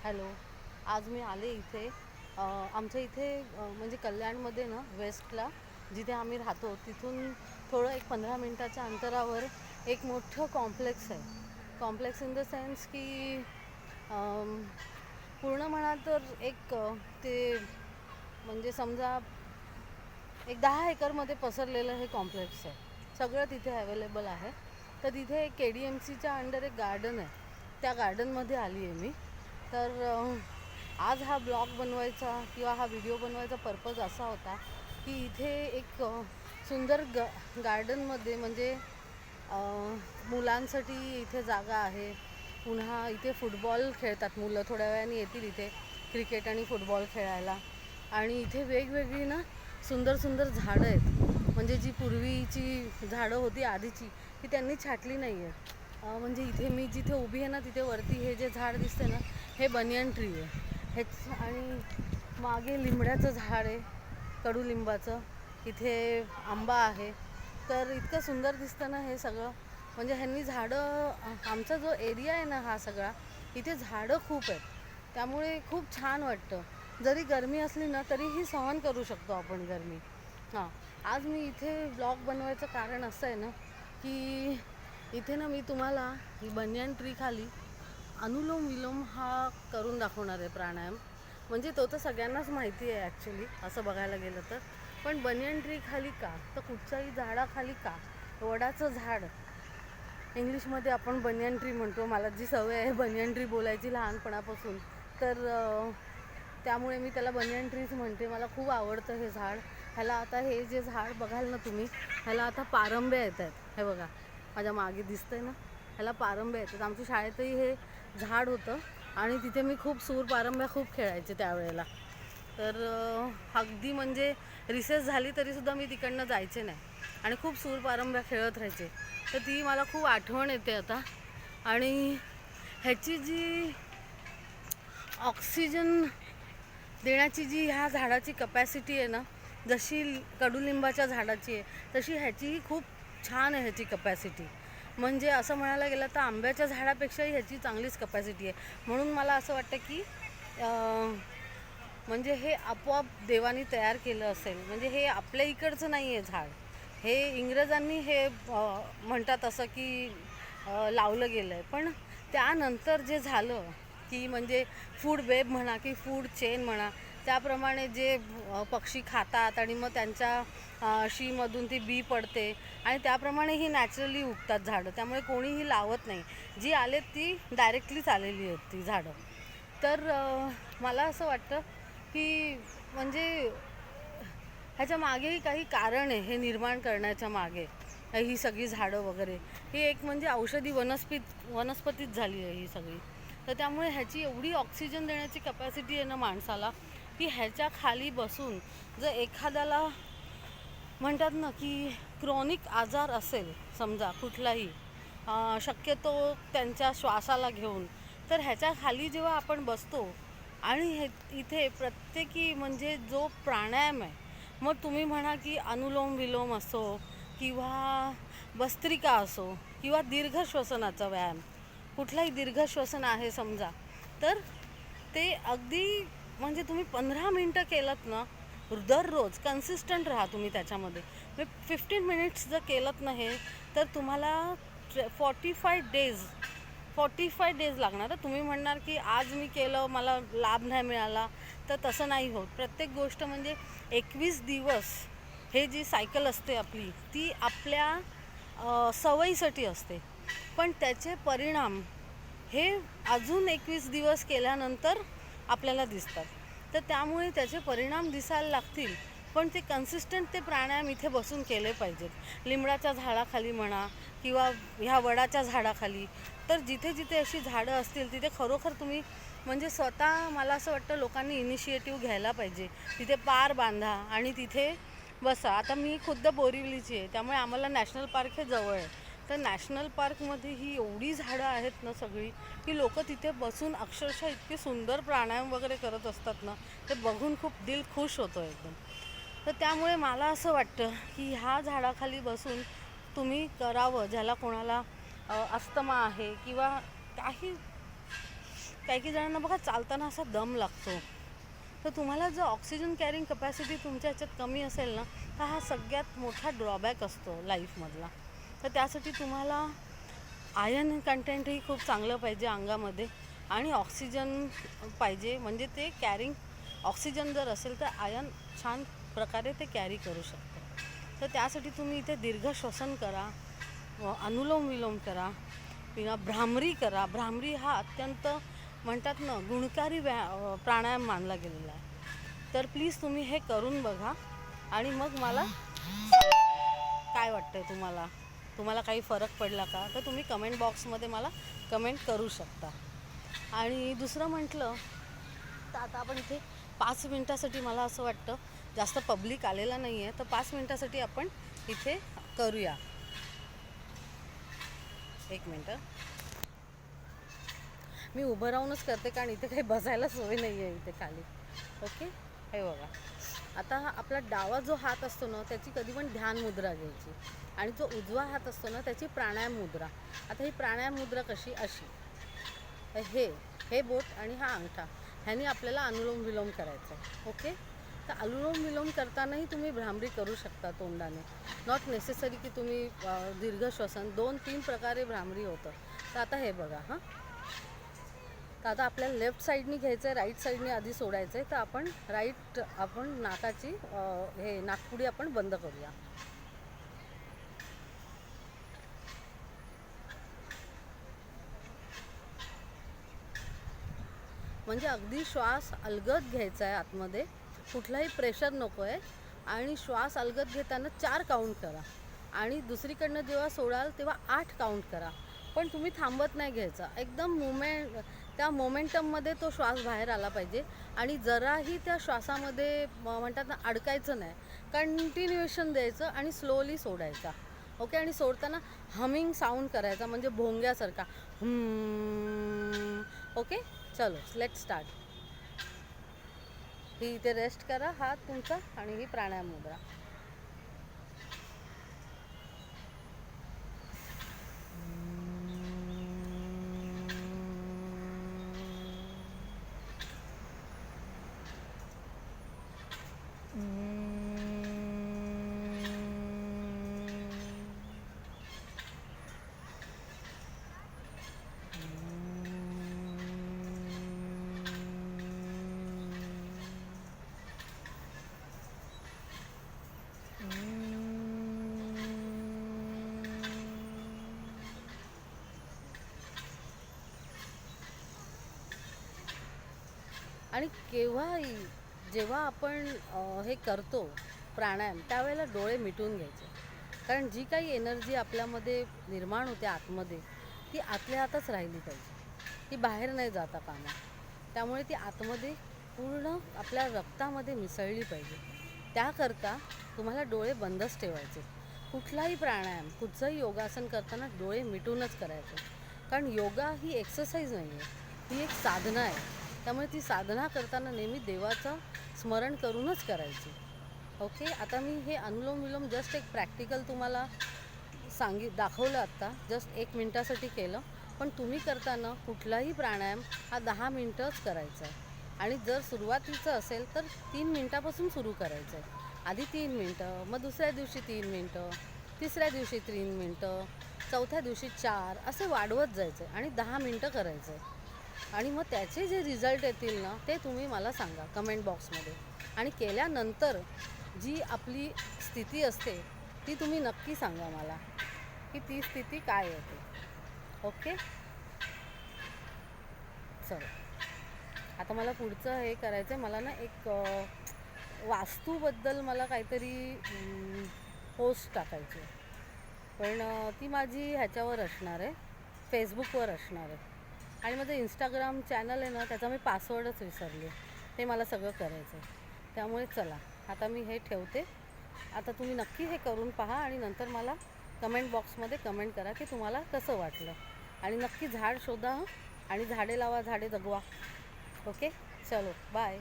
Hello. आज मी आले इथे. आमच्या इथे म्हणजे कल्याणमध्ये ना वेस्टला जिथे आम्ही राहतो तिथून थोडं एक 15 मिनटाच्या अंतरावर एक मोठं कॉम्प्लेक्स आहे. कॉम्प्लेक्स इन द सेन्स की पूर्ण म्हणा तर एक ते म्हणजे समजा एक 10 एकरमध्ये पसरलेलं हे कॉम्प्लेक्स आहे. सगळं तिथे अवेलेबल आहे. तर तिथे KDMCच्या अंडर एक गार्डन आहे. त्या गार्डनमध्ये आली आहे मी. तर आज हा ब्लॉग बनवायचा किंवा हा व्हिडिओ बनवायचा पर्पज असा होता की इथे एक सुंदर गार्डनमध्ये म्हणजे मुलांसाठी इथे जागा आहे. पुन्हा इथे फुटबॉल खेळतात मुलं. थोड्या वेळाने येतील इथे क्रिकेट आणि फुटबॉल खेळायला. आणि इथे वेगवेगळी ना सुंदर सुंदर झाडं आहेत. म्हणजे जी पूर्वीची झाडं होती आधीची ती त्यांनी छाटली नाही आहेत. म्हणजे इथे मी जिथे उभी आहे ना तिथे वरती हे जे झाड दिसते ना हे बनियन ट्री आहे. आणि मागे लिंबड्याचं झाड आहे, कडुलिंबाचं. इथे आंबा आहे. तर इतकं सुंदर दिसतं ना हे सगळं. म्हणजे ह्यांनी झाडं आमचा जो एरिया आहे ना हा सगळा इथे झाडं खूप आहेत. त्यामुळे खूप छान वाटतं. जरी गरमी असली ना तरीही सहन करू शकतो आपण गरमी. आज मी इथे ब्लॉग बनवायचं कारण असं आहे ना की इथे ना मी तुम्हाला ही बनियन ट्री खाली अनुलोम विलोम हा करून दाखवणार आहे प्राणायाम. म्हणजे तो तर सगळ्यांनाच माहिती आहे ॲक्च्युली असं बघायला गेलं तर. पण बनियन ट्री खाली का, तर कुठच्याही झाडाखाली का. वडाचं झाड इंग्लिशमध्ये आपण बनियन ट्री म्हणतो. मला जी सवय आहे बनियन ट्री बोलायची लहानपणापासून, तर त्यामुळे मी त्याला बनियन ट्रीच म्हणते. मला खूप आवडतं हे झाड. ह्याला आता हे जे झाड बघाल ना तुम्ही, ह्याला आता पारंब्या येत आहेत. हे बघा माझ्या मागे दिसतंय ना, ह्याला पारंब्या येतात. आमच्या शाळेतही हे झाड होतं आणि तिथे मी खूप सूर पारंब्या खूप खेळायचे त्यावेळेला. तर अगदी म्हणजे रिसेस झाली तरीसुद्धा मी तिकडनं जायचे नाही आणि खूप सूर पारंब्या खेळत राहायचे. तर ती मला खूप आठवण येते आता. आणि ह्याची जी ऑक्सिजन देण्याची जी ह्या झाडाची कपॅसिटी आहे ना, जशी कडुलिंबाच्या झाडाची आहे तशी ह्याचीही खूप छान आहे ह्याची कपॅसिटी. म्हणजे असं म्हणायला गेलं तर आंब्याच्या झाडापेक्षाही ह्याची चांगलीच कपॅसिटी आहे. म्हणून मला असं वाटतं की म्हणजे हे आपोआप देवानी तयार केलं असेल. म्हणजे हे आपल्या इकडचं नाही आहे झाड. हे इंग्रजांनी हे म्हणतात असं की लावलं गेलं आहे. पण त्यानंतर जे झालं की म्हणजे फूड वेब म्हणा की फूड चेन म्हणा, त्याप्रमाणे जे पक्षी खातात आणि मग त्यांच्या शीमधून ती बी पडते आणि त्याप्रमाणे ही नॅचरली उगतात झाडं. त्यामुळे कोणीही लावत नाही. जी आलेत ती डायरेक्टलीच आलेली आहेत ती झाडं. तर मला असं वाटतं की म्हणजे ह्याच्या मागेही काही कारण आहे. हे निर्माण करण्याच्या मागे ही सगळी झाडं वगैरे ही एक म्हणजे औषधी वनस्पतीच झाली आहे ही सगळी. तर त्यामुळे ह्याची एवढी ऑक्सिजन देण्याची कपॅसिटी आहे ना माणसाला की ह्याच्या खाली बसून जर एखाद्याला म्हणतात ना की क्रॉनिक आजार असेल समजा कुठलाही, शक्यतो त्यांच्या श्वासाला घेऊन, तर ह्याच्या खाली जेव्हा आपण बसतो आणि इथे प्रत्येकी म्हणजे जो प्राणायाम आहे, मग तुम्ही म्हणा की अनुलोम विलोम असो किंवा भस्त्रिका असो किंवा दीर्घ श्वसनाचा व्यायाम, कुठलाही दीर्घ श्वसन आहे समजा, तर ते अगदी म्हणजे तुम्ही 15 मिनटं केलं ना दररोज कन्सिस्टंट राहा तुम्ही त्याच्यामध्ये. 15 मिनिट्स जर केलं ना हे, तर तुम्हाला 45 डेज लागणार. तुम्ही म्हणणार की आज मी केलं मला लाभ नाही मिळाला, तर तसं नाही होत. प्रत्येक गोष्ट म्हणजे 21 दिवस हे जी सायकल असते आपली ती आपल्या सवयीसाठी असते. पण त्याचे परिणाम हे अजून 21 दिवस केल्यानंतर आपल्याला दिसतात. तर त्यामुळे त्याचे परिणाम दिसायला लागतील, पण ते कन्सिस्टंट ते प्राणायाम इथे बसून केले पाहिजेत. लिंबडाच्या झाडाखाली म्हणा किंवा ह्या वडाच्या झाडाखाली. तर जिथे जिथे अशी झाडं असतील तिथे खरोखर तुम्ही म्हणजे स्वतः मला असं वाटतं लोकांनी इनिशिएटिव्ह घ्यायला पाहिजे. तिथे पार बांधा आणि तिथे बसा. आता मी खुद्द बोरिवलीची आहे, त्यामुळे आम्हाला नॅशनल पार्क हे जवळ आहे. तर नॅशनल पार्कमध्ये ही एवढी झाडं आहेत ना सगळी की लोक तिथे बसून अक्षरशः इतके सुंदर प्राणायाम वगैरे करत असतात ना, ते बघून खूप दिल खुश होतं एकदम. तर त्यामुळे मला असं वाटतं की ह्या झाडाखाली बसून तुम्ही करावं. ज्याला कोणाला अस्थमा आहे किंवा काही काही जणांना बघा चालताना असा दम लागतो. तर तुम्हाला जर ऑक्सिजन कॅरिंग कपॅसिटी तुमच्या ह्याच्यात कमी असेल ना, तर हा सगळ्यात मोठा ड्रॉबॅक असतो लाईफमधला. तर त्यासाठी तुम्हाला आयर्न कंटेंटही खूप चांगलं पाहिजे अंगामध्ये आणि ऑक्सिजन पाहिजे. म्हणजे ते कॅरिंग ऑक्सिजन जर असेल तर आयर्न छान प्रकारे ते कॅरी करू शकतं. तर त्यासाठी तुम्ही इथे दीर्घ श्वसन करा, अनुलोम विलोम करा, किंवा भ्रामरी करा. भ्रामरी हा अत्यंत म्हणतात ना गुणकारी प्राणायाम मानला गेलेला आहे. तर प्लीज तुम्ही हे करून बघा आणि मग मला काय वाटतं तुम्हाला काही फरक पडला का, तर तुम्ही कमेंट बॉक्समध्ये मला कमेंट करू शकता. आणि दुसरं म्हटलं तर आता आपण इथे 5 मिनटासाठी, मला असं वाटतं जास्त पब्लिक आलेला नाही आहे, तर 5 मिनटासाठी आपण इथे करूया. 1 मिनटं. मी उभं राहूनच करते कारण इथे काही बसायला सोय नाही आहे इथे खाली. ओके, हे बघा. आता आपला डावा जो हात असतो ना त्याची कधी पण ध्यान मुद्रा घ्यायची आणि जो उजवा हात असतो ना त्याची प्राणायाम मुद्रा. आता ही प्राणायाम मुद्रा कशी, अशी हे बोट आणि हा अंगठा ह्यानी आपल्याला अनुलोम विलोम करायचं आहे. ओके, तर अनुलोम विलोम करतानाही तुम्ही भ्रामरी करू शकता तोंडाने. नॉट नेसेसरी की तुम्ही दीर्घ श्वसन. 2-3 प्रकारे भ्रामरी होतं. तर आता हे बघा. तर आता आपल्याला लेफ्ट साईडनी घ्यायचं आहे, राईट साईडनी आधी सोडायचं आहे. तर आपण नाकाची नाकपुडी आपण बंद करूया. म्हणजे अगदी श्वास अलगद घ्यायचा आहे आतमध्ये, कुठलाही प्रेशर नको आहे. आणि श्वास अलगद घेताना 4 काउंट करा आणि दुसरीकडनं जेव्हा सोडाल तेव्हा 8 काउंट करा. पण तुम्ही थांबत नाही घ्यायचा. एकदम त्या मोमेंटममध्ये तो श्वास बाहेर आला पाहिजे आणि जराही त्या श्वासामध्ये म्हणतात ना अडकायचं नाही. कंटिन्युएशन द्यायचं आणि स्लोली सोडायचा. ओके, आणि सोडताना हमिंग साऊंड करायचा म्हणजे भोंग्यासारखा. ओके, चलो लेट्स स्टार्ट. ही इथे रेस्ट करा हात तुमचा आणि ही प्राणायाम मुद्रा. आणि जेव्हा आपण हे करतो प्राणायाम त्यावेळेला डोळे मिटून घ्यायचे. कारण जी काही एनर्जी आपल्यामध्ये निर्माण होते आतमध्ये ती आतल्या आतच राहिली पाहिजे, ती बाहेर नाही जाता कामा. त्यामुळे ती आतमध्ये पूर्ण आपल्या रक्तामध्ये मिसळली पाहिजे. त्याकरता तुम्हाला डोळे बंदच ठेवायचे. कुठलाही प्राणायाम, कुठचंही योगासन करताना डोळे मिटूनच करायचं. कारण योगा ही एक्सरसाइज नाही आहे, ही एक साधना आहे. त्यामुळे ती साधना करताना नेहमी देवाचं स्मरण करूनच करायची. ओके, आता मी हे अनुलोम विलोम जस्ट एक प्रॅक्टिकल तुम्हाला दाखवलं आत्ता, जस्ट 1 मिनटासाठी केलं. पण तुम्ही करताना कुठलाही प्राणायाम हा 10 मिनटंच करायचा आहे. आणि जर सुरुवातीचं असेल तर 3 मिनटापासून सुरू करायचं आहे. आधी 3 मिनटं, मग दुसऱ्या दिवशी 3 मिनटं, तिसऱ्या दिवशी 3 मिनटं, चौथ्या दिवशी 4, असे वाढवत जायचं आहे आणि 10 मिनटं करायचं आहे. आणि मग त्याचे जे रिझल्ट येतील ना ते तुम्ही मला सांगा कमेंट बॉक्समध्ये. आणि केल्यानंतर जी आपली स्थिती असते ती तुम्ही नक्की सांगा मला की ती स्थिती काय येते. ओके, चलो आता मला पुढचं हे करायचं आहे. मला ना एक वास्तूबद्दल मला काहीतरी पोस्ट टाकायची आहे. पण ती माझी ह्याच्यावर असणार आहे, फेसबुकवर असणार आहे. आणि माझं इंस्टाग्राम चॅनल आहे ना त्याचा मी पासवर्डच विसरले. ते मला सगळं करायचं आहे. त्यामुळे चला आता मी हे ठेवते. आता तुम्ही नक्की हे करून पहा आणि नंतर मला कमेंट बॉक्समध्ये कमेंट करा की तुम्हाला कसं वाटलं. आणि नक्की झाड शोधा आणि झाडे लावा, झाडे जगवा. ओके, चलो बाय.